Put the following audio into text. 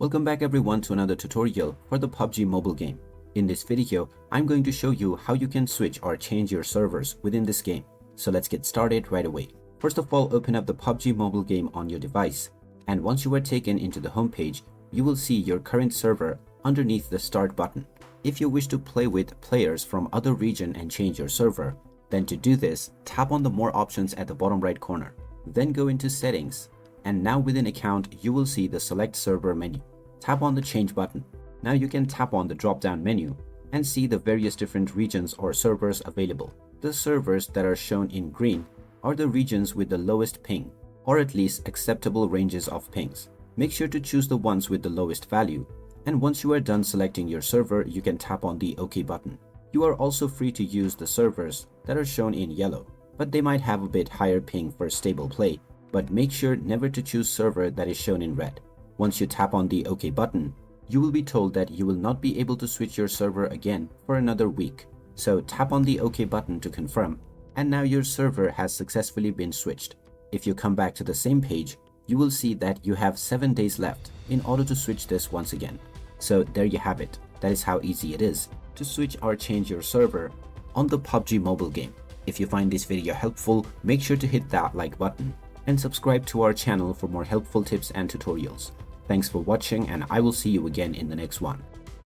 Welcome back everyone to another tutorial for the PUBG mobile game. In this video, I'm going to show you how you can switch or change your servers within this game. So let's get started right away. First of all, open up the PUBG mobile game on your device. And once you are taken into the home page, you will see your current server underneath the start button. If you wish to play with players from other region and change your server, then to do this, tap on the more options at the bottom right corner. Then go into settings. And now within account, you will see the select server menu. Tap on the change button. Now you can tap on the drop down menu and see the various different regions or servers available. The servers that are shown in green are the regions with the lowest ping, or at least acceptable ranges of pings. Make sure to choose the ones with the lowest value, and once you are done selecting your server, you can tap on the OK button. You are also free to use the servers that are shown in yellow, but they might have a bit higher ping for stable play, but make sure never to choose server that is shown in red. Once you tap on the OK button, you will be told that you will not be able to switch your server again for another week. So tap on the OK button to confirm, and now your server has successfully been switched. If you come back to the same page, you will see that you have 7 days left in order to switch this once again. So there you have it. That is how easy it is to switch or change your server on the PUBG mobile game. If you find this video helpful, make sure to hit that like button and subscribe to our channel for more helpful tips and tutorials. Thanks for watching, and I will see you again in the next one.